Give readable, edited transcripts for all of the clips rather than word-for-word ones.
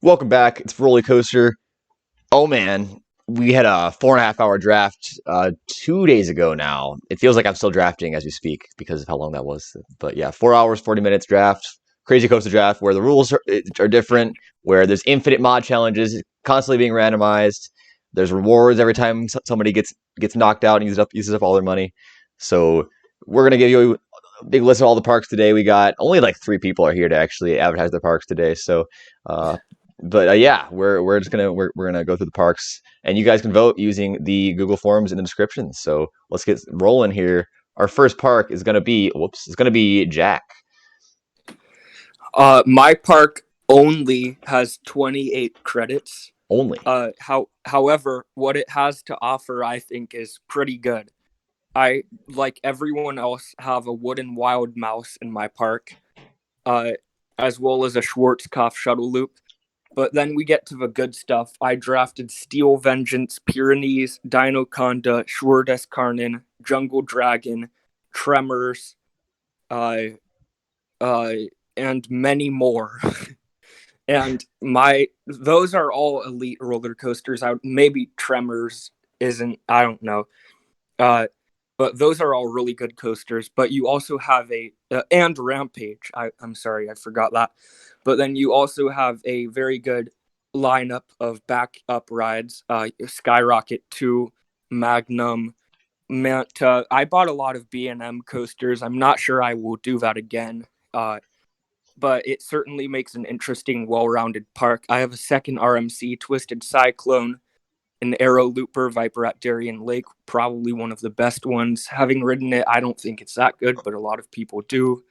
Welcome back. It's Roller Coaster. Oh man, we had a 4.5 hour draft 2 days ago now. It feels like I'm still drafting as we speak because of how long that was. But yeah, 4 hours, 40 minutes draft. Crazy Coaster draft where the rules are different, where there's infinite mod challenges constantly being randomized. There's rewards every time somebody gets knocked out and uses up all their money. So we're gonna give you a big list of all the parks today. We got only like 3 people are here to actually advertise their parks today. So uh, but yeah, we're gonna go through the parks, and you guys can vote using the Google Forms in the description. So let's get rolling here. Our first park is gonna be Jack. My park only has 28 credits. Only. However, what it has to offer, I think, is pretty good. I, like everyone else, have a wooden wild mouse in my park, uh, as well as a Schwarzkopf shuttle loop. But then we get to the good stuff. I drafted Steel Vengeance, Pyrenees, Dinoconda, Schwerdeskarnen, Jungle Dragon, Tremors, uh, uh, and many more. And those are all elite roller coasters. Maybe Tremors isn't, I don't know. But those are all really good coasters. But you also have and Rampage. I'm sorry, I forgot that. But then you also have a very good lineup of backup rides. Skyrocket 2, Magnum, Manta. I bought a lot of B&M coasters. I'm not sure I will do that again. But it certainly makes an interesting, well-rounded park. I have a second RMC, Twisted Cyclone, an Aero Looper, Viper at Darien Lake, probably one of the best ones. Having ridden it, I don't think it's that good, but a lot of people do.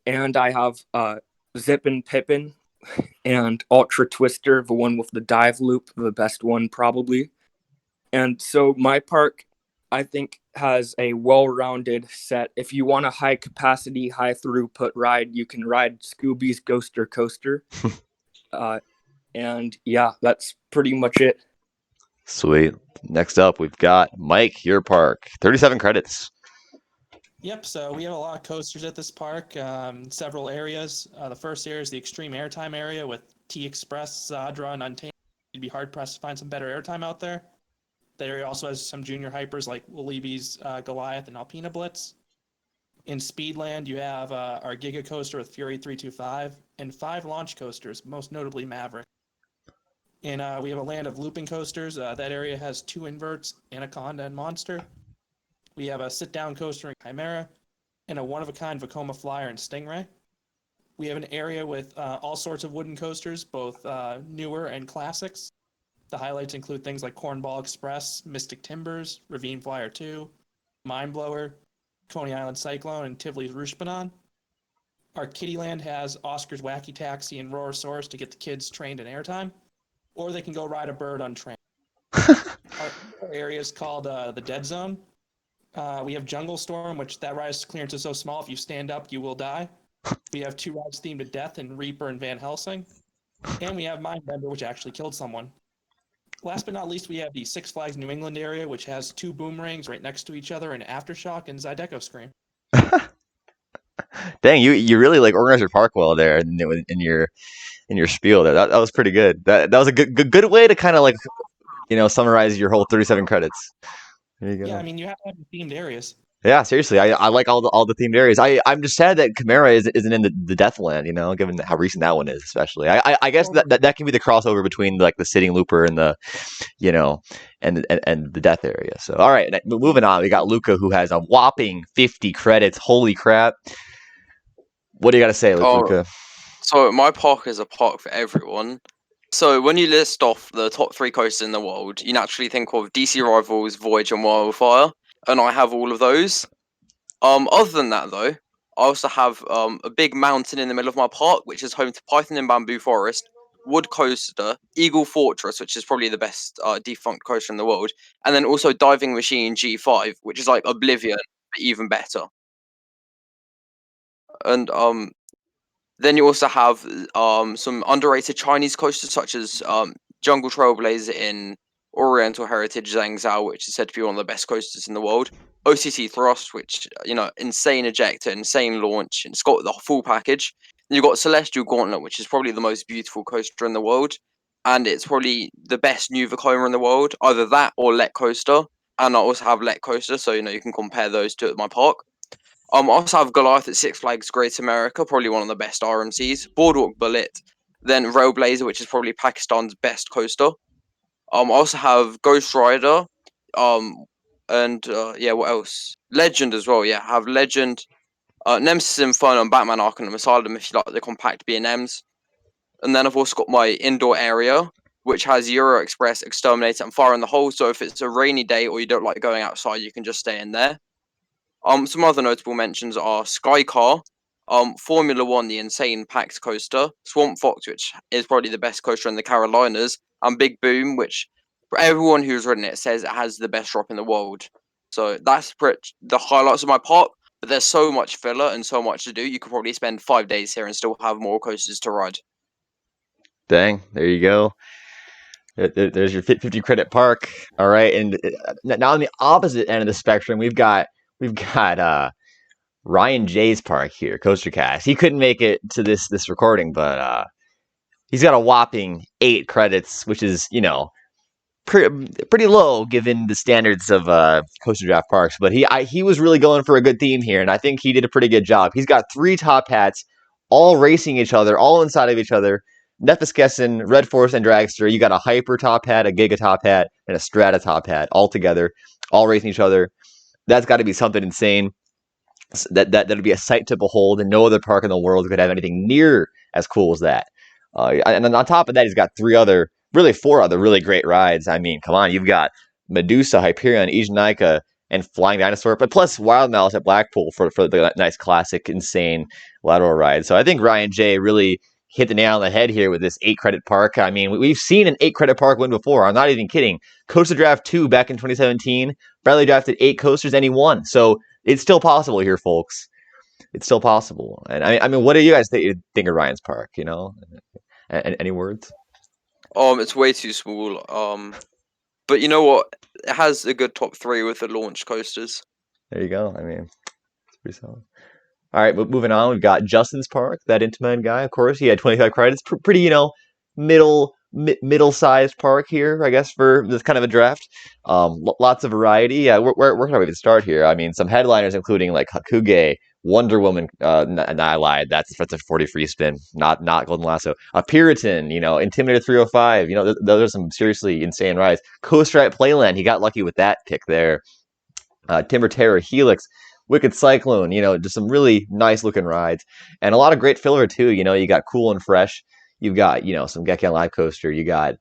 And I have Zippin' Pippin and Ultra Twister, the one with the dive loop, the best one probably. And so my park, I think, has a well-rounded set. If you want a high-capacity, high-throughput ride, you can ride Scooby's Ghoster Coaster. And yeah, that's pretty much it. Sweet. Next up, we've got Mike, your park. 37 credits. Yep, so we have a lot of coasters at this park, several areas. The first area is the extreme airtime area with T-Express, Zadra, and Untamed. You'd be hard-pressed to find some better airtime out there. The area also has some junior hypers like Walibi's Goliath and Alpina Blitz. In Speedland, you have our Giga Coaster with Fury 325 and 5 launch coasters, most notably Maverick. And we have a land of looping coasters. That area has 2 inverts, Anaconda and Monster. We have a sit-down coaster in Chimera and a one-of-a-kind Vekoma Flyer and Stingray. We have an area with all sorts of wooden coasters, both newer and classics. The highlights include things like Cornball Express, Mystic Timbers, Ravine Flyer 2, Mindblower, Coney Island Cyclone, and Tivoli's Rooshbanon. Our Kittyland has Oscar's Wacky Taxi and Roarosaurus to get the kids trained in airtime, or they can go ride a bird untrained. Our area is called the Dead Zone. We have Jungle Storm, which that ride's clearance is so small, if you stand up, you will die. We have 2 rides themed to death in Reaper and Van Helsing. And we have Mindbender, which actually killed someone. Last but not least, we have the Six Flags New England area, which has 2 boomerangs right next to each other, and Aftershock and Zydeco Scream. Dang, you really like organized your park well there in your spiel there. That was pretty good. That was a good way to kind of like summarize your whole 37 credits. There you go. Yeah, I mean, you have to have themed areas. Yeah, seriously, I like all the themed areas. I'm just sad that Chimera isn't in the Deathland, given how recent that one is, especially. I guess that can be the crossover between like the sitting looper and the, and the death area. So all right, moving on, we got Luca who has a whopping 50 credits. Holy crap! What do you got to say, Luca? So my park is a park for everyone. So when you list off the top 3 coasters in the world, you naturally think of DC Rivals, Voyage, and Wildfire. And I have all of those. Other than that, though, I also have a big mountain in the middle of my park, which is home to Python and Bamboo Forest, Wood Coaster, Eagle Fortress, which is probably the best defunct coaster in the world, and then also Diving Machine G5, which is like Oblivion, but even better. And then you also have some underrated Chinese coasters, such as Jungle Trailblazer in Oriental Heritage Zhangzhou, which is said to be one of the best coasters in the world. OCC Thrust, which, insane ejector, insane launch, and it's got the full package. You've got Celestial Gauntlet, which is probably the most beautiful coaster in the world, and it's probably the best new Vekoma in the world. Either that or Let Coaster, and I also have Let Coaster, so you can compare those two at my park. I also have Goliath at Six Flags Great America, probably one of the best RMCs. Boardwalk Bullet, then Railblazer, which is probably Pakistan's best coaster. I also have Ghost Rider, and what else? Legend as well. Yeah, I have Legend, Nemesis Inferno, and Batman Arkham Asylum if you like the compact B&Ms. And then I've also got my indoor area, which has Euro Express, Exterminator, and Fire in the Hole. So if it's a rainy day or you don't like going outside, you can just stay in there. Some other notable mentions are Sky Car, Formula One, the insane packed coaster, Swamp Fox, which is probably the best coaster in the Carolinas, and Big Boom, which for everyone who's ridden it says it has the best drop in the world. So that's the highlights of my park. But there's so much filler and so much to do. You could probably spend 5 days here and still have more coasters to ride. Dang, there you go. There's your 50 credit park. All right, and now on the opposite end of the spectrum, we've got Ryan J's park here, Coaster Cast. He couldn't make it to this recording, but he's got a whopping 8 credits, which is pretty low given the standards of coaster draft parks. But he was really going for a good theme here, and I think he did a pretty good job. He's got 3 top hats, all racing each other, all inside of each other. Neleskeson, Red Force, and Dragster. You got a Hyper top hat, a Giga top hat, and a Strata top hat all together, all racing each other. That's got to be something insane. That'd be a sight to behold, and no other park in the world could have anything near as cool as that. And then on top of that, he's got 4 other really great rides. I mean, come on, you've got Medusa, Hyperion, Ijanika, and Flying Dinosaur, but plus Wild Mouse at Blackpool for the nice classic, insane lateral ride. So I think Ryan J really hit the nail on the head here with this 8 credit park. I mean, we've seen an 8 credit park win before. I'm not even kidding. Coaster Draft 2 back in 2017, Bradley drafted 8 coasters and he won. So it's still possible here, folks. It's still possible. And I mean, what do you guys think of Ryan's park? Any words? It's way too small. But you know what? It has a good top 3 with the launch coasters. There you go. I mean, it's pretty solid. All right, but moving on, we've got Justin's park, ThatlntaminGuy. Of course, he had 25 credits. Pretty, middle-sized park here, I guess, for this kind of a draft. Lots of variety. Yeah, where can I even start here? I mean, some headliners including like Hakuge, Wonder Woman. I lied. That's a 40 free spin, not Golden Lasso. A Puritan, Intimidator 305. Those are some seriously insane rides. Coaster at Playland. He got lucky with that pick there. Timber Terror, Helix, Wicked Cyclone, just some really nice looking rides. And a lot of great filler too. You got Cool and Fresh. You've got, some Gekkan Live Coaster. You got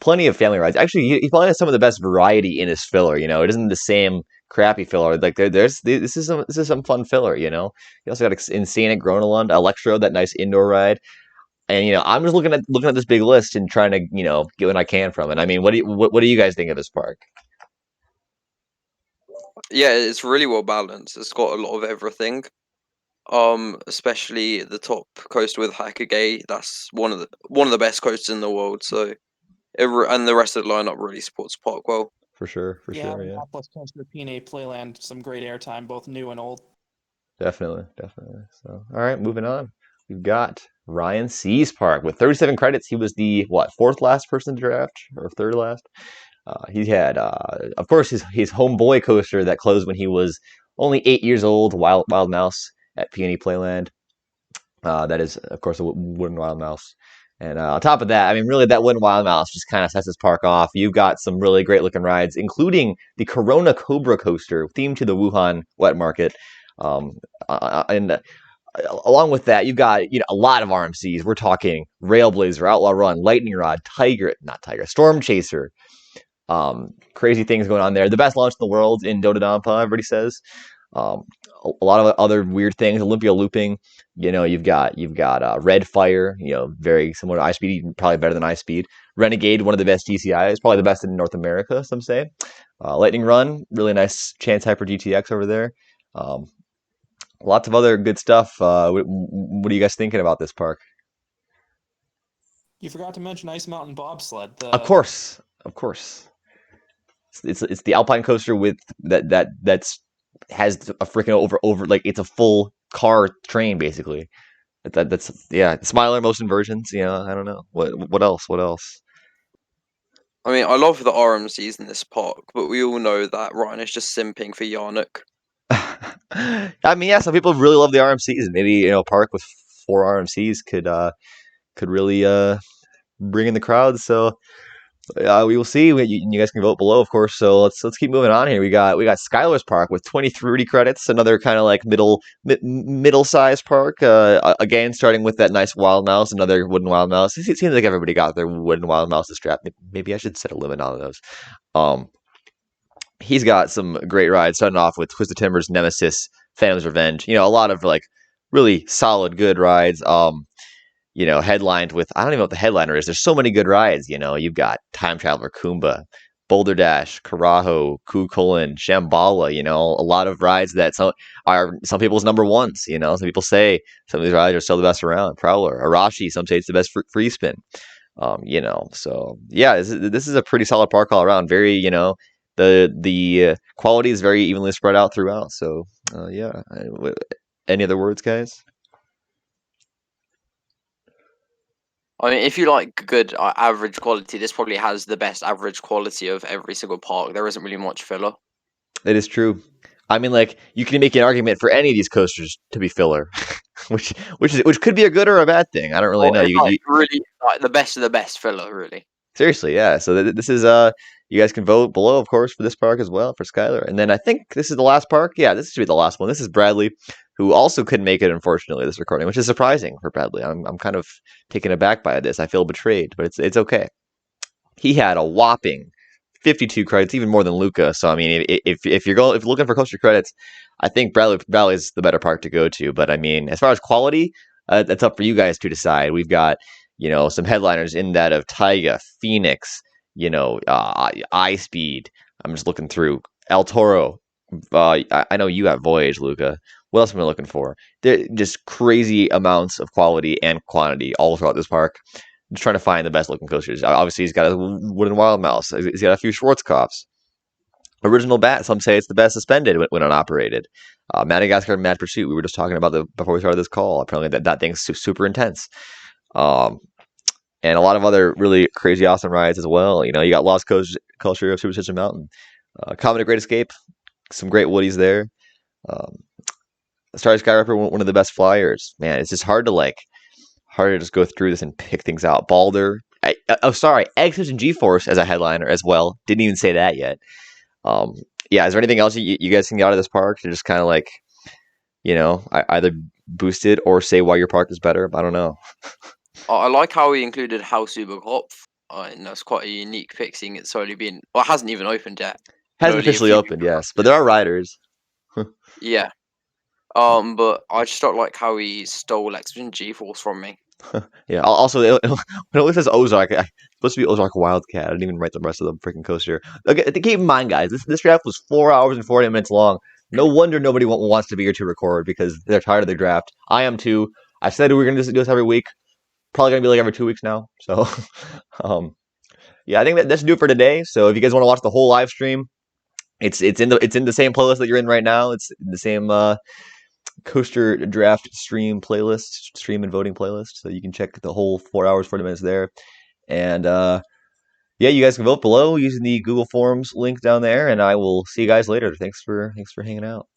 plenty of family rides. Actually, he probably has some of the best variety in his filler. It isn't the same crappy filler. Like this is some fun filler. You also got Insane at Gronalund, Electro, that nice indoor ride. And I'm just looking at this big list and trying to get what I can from it. I mean, what do you guys think of this park? Yeah, it's really well balanced. It's got a lot of everything. Especially the top coaster with Hakuge. That's one of the best coasters in the world. So, and the rest of the lineup really supports the park well. For sure. Yeah. Plus coaster P&A Playland, some great airtime, both new and old. Definitely. So, all right, moving on. We've got Ryan C's park with 37 credits. He was the 4th last person to draft, or 3rd last. He had, of course, his homeboy coaster that closed when he was only 8 years old, Wild Mouse at P&E Playland. That is, of course, a wooden Wild Mouse. And on top of that, I mean, really, that wooden Wild Mouse just kind of sets this park off. You've got some really great looking rides, including the Corona Cobra coaster, themed to the Wuhan wet market. And along with that, you've got a lot of RMCs. We're talking Railblazer, Outlaw Run, Lightning Rod, Storm Chaser. Crazy things going on there. The best launch in the world in Dododampa, everybody says. A lot of other weird things. Olympia looping. You've got Red Fire. Very similar to iSpeed, probably better than iSpeed. Renegade, one of the best GCIs, probably the best in North America. Some say. Lightning Run, really nice Chance Hyper GTX over there. Lots of other good stuff. What are you guys thinking about this park? You forgot to mention Ice Mountain Bobsled. Of course. It's the Alpine coaster with that's has a freaking over like it's a full car train basically. That's Smiler motion versions. I don't know what else. What else? I mean, I love the RMCs in this park, but we all know that Ryan is just simping for Yarnock. I mean, yeah, some people really love the RMCs, and maybe a park with 4 RMCs could really bring in the crowd. So we will see. You guys can vote below, of course. So let's keep moving on here. We got Skyler's Park with 23 credits, another kind of like middle sized park. Again, starting with that nice wild mouse, another wooden wild mouse. It seems like everybody got their wooden wild mouse strapped. Maybe I should set a limit on those. He's got some great rides, starting off with Twisted Timber's Nemesis, Phantom's Revenge. A lot of like really solid, good rides. Headlined with, I don't even know what the headliner is. There's so many good rides. You've got Time Traveler Kumba, Boulder Dash, Karaho, Kukulin, Shambhala. A lot of rides that are some people's number ones. Some people say some of these rides are still the best around. Prowler, Arashi, some say it's the best free spin. So yeah, this is a pretty solid park all around. Very, the quality is very evenly spread out throughout. So yeah. Any other words, guys? I mean, if you like good average quality, this probably has the best average quality of every single park. There isn't really much filler. It is true. I mean, like, you can make an argument for any of these coasters to be filler, which could be a good or a bad thing. I don't really know. Really like the best of the best filler, really. Seriously, yeah. So this is you guys can vote below, of course, for this park as well for Skyler. And then I think this is the last park. Yeah, this should be the last one. This is Bradley, who also couldn't make it, unfortunately, this recording, which is surprising for Bradley. I'm kind of taken aback by this. I feel betrayed, but it's okay. He had a whopping 52 credits, even more than Luca. So I mean, if you're looking for coaster credits, I think Bradley is the better park to go to. But I mean, as far as quality, that's up for you guys to decide. We've got some headliners in that of Taiga, Phoenix, iSpeed. I'm just looking through El Toro. I know you have Voyage, Luca. What else am I looking for? There just crazy amounts of quality and quantity all throughout this park. Just trying to find the best looking coasters. Obviously, he's got a wooden wild mouse. He's got a few Schwarzkopfs. Original Bat. Some say it's the best suspended when unoperated. Madagascar Mad Pursuit. We were just talking about before we started this call. Apparently, that thing's super intense. And a lot of other really crazy, awesome rides as well. You got Lost Culture of Superstition Mountain, Comet Great Escape, some great woodies there. Starry Skyrapper, one of the best flyers. Man, it's just hard to just go through this and pick things out. Balder, Exodus and G-Force as a headliner as well. Didn't even say that yet. Yeah, is there anything else you guys can get out of this park to just kind of like, either boost it or say why your park is better? I don't know. I like how he included Haus über Kopf. And that's quite a unique pick, seeing it's only been, it hasn't even opened yet. Hasn't officially opened, yes, but there are riders. Yeah. But I just don't like how he stole Expedition G-Force from me. Yeah. Also, when it says Ozark, it's supposed to be Ozark Wildcat. I didn't even write the rest of the freaking coaster. Okay, keep in mind, guys, this draft was 4 hours and 40 minutes long. No wonder nobody wants to be here to record because they're tired of the draft. I am too. I said we were going to do this every week. Probably going to be like every 2 weeks now. So, yeah, I think that's do it for today. So if you guys want to watch the whole live stream, it's in the same playlist that you're in right now. It's in the same coaster draft stream and voting playlist. So you can check the whole 4 hours, 40 minutes there. And yeah, you guys can vote below using the Google Forms link down there. And I will see you guys later. Thanks for hanging out.